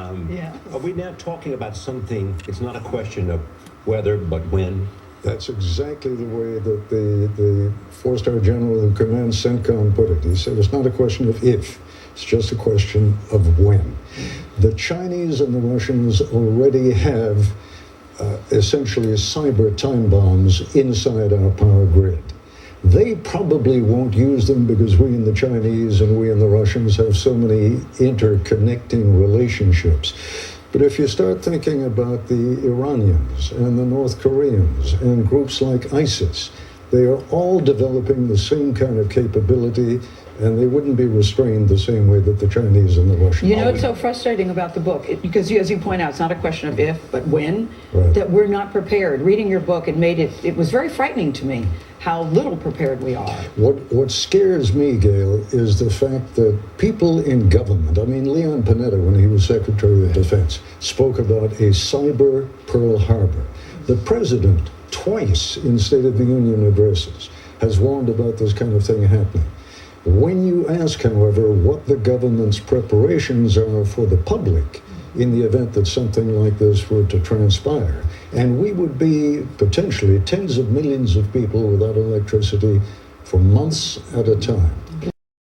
Are we now talking about something, it's not a question of whether, but when? That's exactly the way that the four-star general who commands CENTCOM put it. He said it's not a question of if, it's just a question of when. The Chinese and the Russians already have essentially cyber time bombs inside our power grid. They probably won't use them because we and the Chinese and we and the Russians have so many interconnecting relationships. But if you start thinking about the Iranians and the North Koreans and groups like ISIS, they are all developing the same kind of capability, and they wouldn't be restrained the same way that the Chinese and the Russians. You know what's so frustrating about the book? Because as you point out, it's not a question of if, but when, Right. that we're not prepared. Reading your book, it was very frightening to me how little prepared we are. What scares me, Gail, is the fact that people in government, I mean, Leon Panetta, when he was Secretary of Defense, spoke about a cyber Pearl Harbor. The president, twice in State of the Union addresses, has warned about this kind of thing happening. When you ask, however, what the government's preparations are for the public in the event that something like this were to transpire, and we would be potentially tens of millions of people without electricity for months at a time.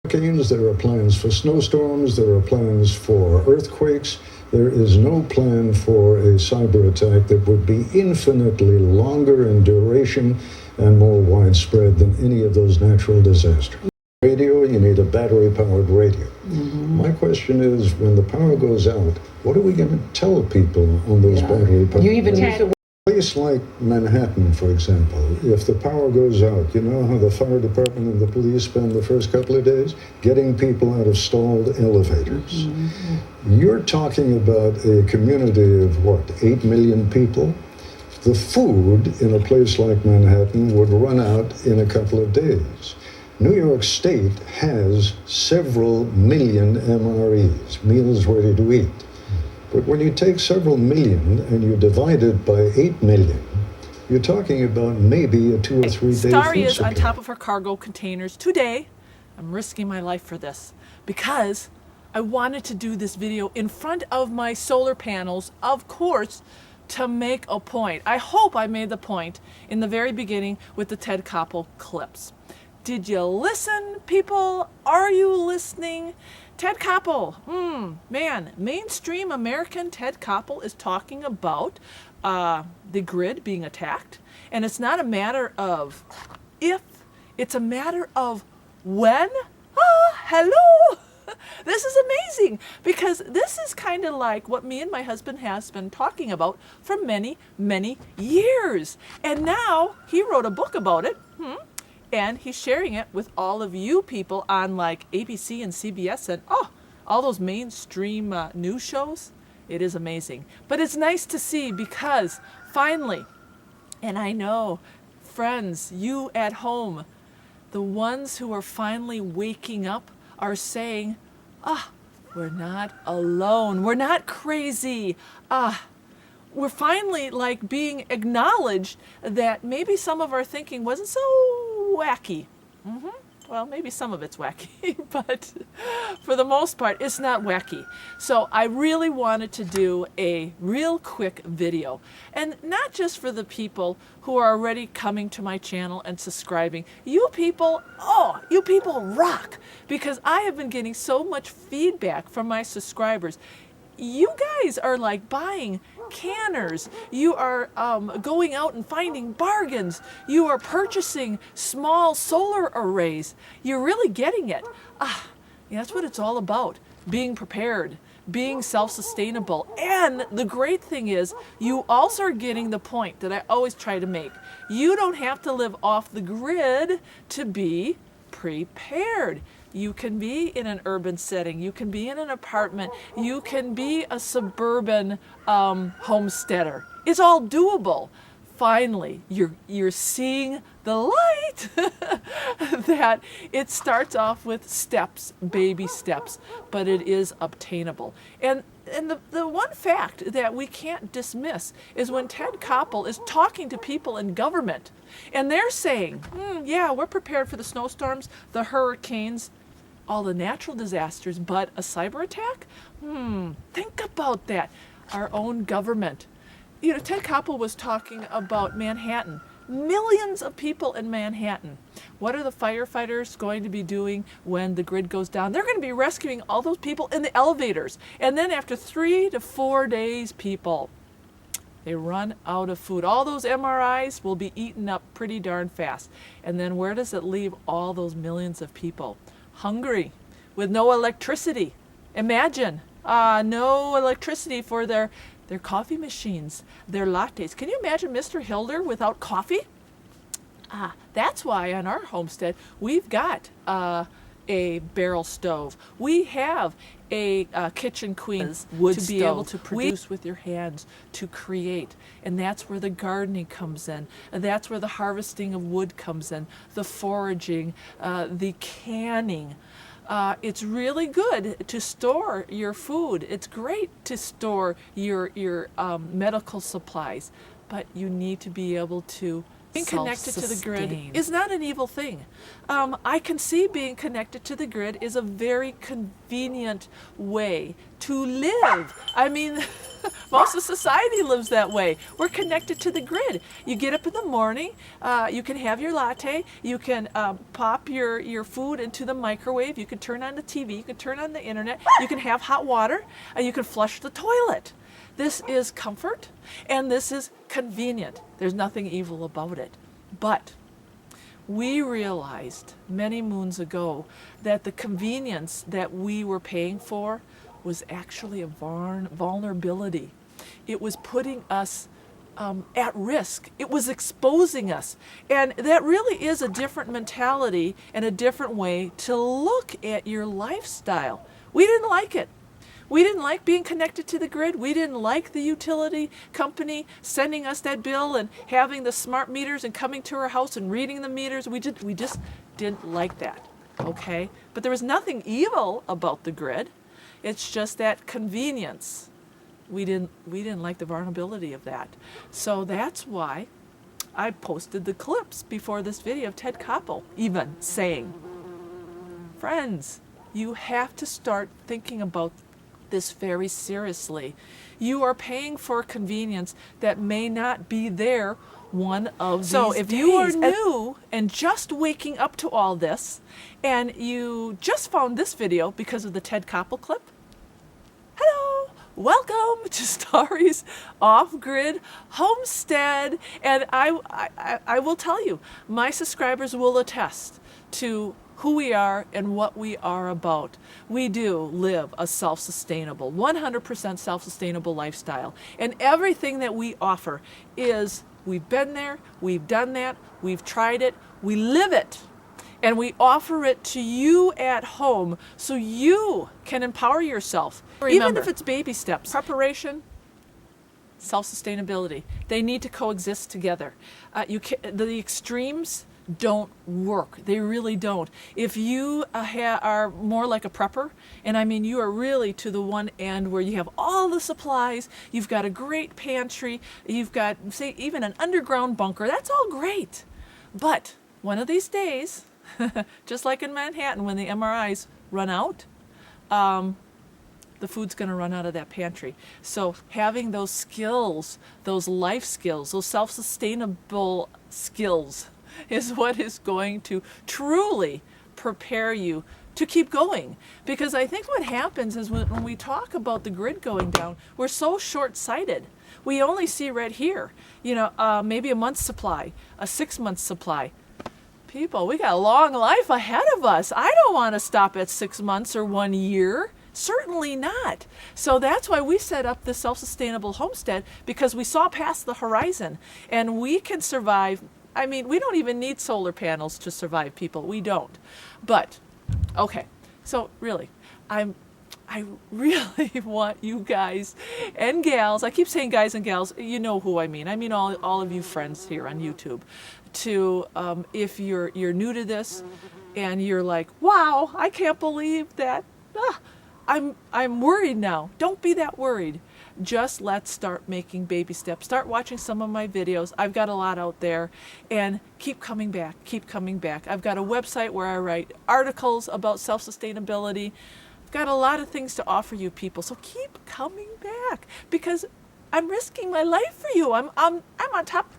Hurricanes, there are plans for snowstorms, there are plans for earthquakes. There is no plan for a cyber attack that would be infinitely longer in duration and more widespread than any of those natural disasters. Radio, you need a battery-powered radio. My question is, when the power goes out, what are we going to tell people on those battery-powered You even use the A place like Manhattan, for example, if the power goes out, you know how the fire department and the police spend the first couple of days getting people out of stalled elevators. You're talking about a community of, 8 million people? The food in a place like Manhattan would run out in a couple of days. New York State has several million MREs, meals ready to eat. But when you take several million and you divide it by 8 million, you're talking about maybe a 2 or 3 day Starry food is on supply. top of her cargo containers today. I'm risking my life for this because I wanted to do this video in front of my solar panels, of course, to make a point. I hope I made the point in the very beginning with the Ted Koppel clips. Did you listen, people? Are you listening? Ted Koppel, man, mainstream American Ted Koppel is talking about the grid being attacked. And it's not a matter of if, it's a matter of when. Hello! This is amazing because this is kind of like what me and my husband has been talking about for many, many years. And now he wrote a book about it. And he's sharing it with all of you people on like ABC and CBS and all those mainstream news shows. It is amazing. But it's nice to see because finally, and I know, friends, you at home, the ones who are finally waking up are saying, we're not alone. We're not crazy. We're finally like being acknowledged that maybe some of our thinking wasn't so wacky. Well, maybe some of it's wacky, but for the most part, it's not wacky. So I really wanted to do a real quick video, and not just for the people who are already coming to my channel and subscribing. You people, you people rock, because I have been getting so much feedback from my subscribers. You guys are like buying canners. You are going out and finding bargains. You are purchasing small solar arrays. You're really getting it. That's what it's all about. Being prepared, being self-sustainable. And the great thing is, you also are getting the point that I always try to make. You don't have to live off the grid to be prepared. You can be in an urban setting. You can be in an apartment. You can be a suburban homesteader. It's all doable. Finally, you're seeing the light that it starts off with steps, baby steps, but it is obtainable. And the one fact that we can't dismiss is when Ted Koppel is talking to people in government, and they're saying, yeah, we're prepared for the snowstorms, the hurricanes. all the natural disasters, but a cyber attack? Think about that. Our own government. You know, Ted Koppel was talking about Manhattan. Millions of people in Manhattan. What are the firefighters going to be doing when the grid goes down? They're going to be rescuing all those people in the elevators. And then after 3 to 4 days, people, they run out of food. All those MRIs will be eaten up pretty darn fast. And then where does it leave all those millions of people? Hungry, with no electricity. Imagine, no electricity for their coffee machines, their lattes. Can you imagine Mr. Hilder without coffee? That's why on our homestead we've got a barrel stove. We have a kitchen queen wood to be able to produce with your hands, to create. And that's where the gardening comes in. And that's where the harvesting of wood comes in, the foraging, the canning. It's really good to store your food. It's great to store your medical supplies, but you need to be able to being connected to the grid is not an evil thing. I can see being connected to the grid is a very convenient way to live. I mean, most of society lives that way. We're connected to the grid. You get up in the morning, you can have your latte, you can pop your food into the microwave, you can turn on the TV, you can turn on the internet, you can have hot water, and you can flush the toilet. This is comfort, and this is convenient. There's nothing evil about it. But we realized many moons ago that the convenience that we were paying for was actually a vulnerability. It was putting us at risk. It was exposing us. And that really is a different mentality and a different way to look at your lifestyle. We didn't like it. We didn't like being connected to the grid. We didn't like the utility company sending us that bill and having the smart meters and coming to our house and reading the meters. We just didn't like that, okay? But there was nothing evil about the grid. It's just that convenience. We didn't like the vulnerability of that. So that's why I posted the clips before this video of Ted Koppel even saying, friends, you have to start thinking about this very seriously. You are paying for convenience that may not be there one of these days. So if you are new and just waking up to all this, and you just found this video because of the Ted Koppel clip, hello, welcome to Starry's Off-Grid Homestead. And I will tell you, my subscribers will attest to who we are and what we are about. We do live a self-sustainable, 100% self-sustainable lifestyle. And everything that we offer is, we've been there, we've done that, we've tried it, we live it. And we offer it to you at home so you can empower yourself. Remember, even if it's baby steps, preparation, self-sustainability, they need to coexist together. The extremes don't work. They really don't. If you are more like a prepper, and I mean you are really to the one end where you have all the supplies, you've got a great pantry, you've got, say, even an underground bunker, that's all great. But one of these days, just like in Manhattan when the MRIs run out, the food's going to run out of that pantry. So having those skills, those life skills, those self-sustainable skills is what is going to truly prepare you to keep going. Because I think what happens is when we talk about the grid going down, we're so short-sighted. We only see right here, you know, maybe a month's supply, a 6-month supply. People, we got a long life ahead of us. I don't want to stop at 6 months or 1 year. Certainly not. So that's why we set up the self-sustainable homestead, because we saw past the horizon and we can survive. I mean, we don't even need solar panels to survive, people. We don't. But, okay, so really, I really want you guys and gals, I keep saying guys and gals, you know who I mean. I mean all of you friends here on YouTube, to, if you're new to this and you're like, wow, I can't believe that, I'm worried now. Don't be that worried, just let's start making baby steps. Start watching some of my videos. I've got a lot out there, and keep coming back, keep coming back. I've got a website where I write articles about self-sustainability. I've got a lot of things to offer you people, so keep coming back, because I'm risking my life for you. I'm on top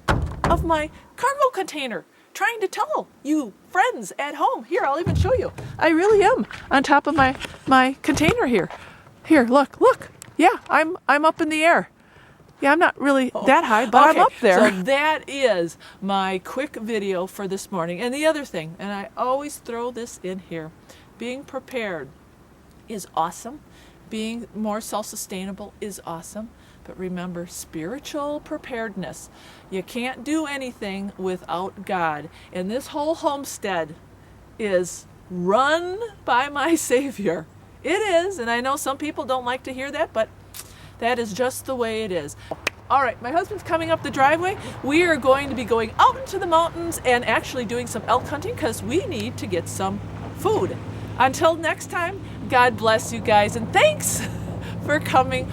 of my cargo container, trying to tell you friends at home. Here, I'll even show you. I really am on top of my container here. Here, look. Yeah, I'm up in the air. Yeah, I'm not really that high, but okay. I'm up there. So That is my quick video for this morning. And the other thing, and I always throw this in here, being prepared is awesome. Being more self-sustainable is awesome. But remember, spiritual preparedness. You can't do anything without God. And this whole homestead is run by my Savior. It is, and I know some people don't like to hear that, but that is just the way it is. All right, my husband's coming up the driveway. We are going to be going out into the mountains and actually doing some elk hunting because we need to get some food. Until next time, God bless you guys, and thanks for coming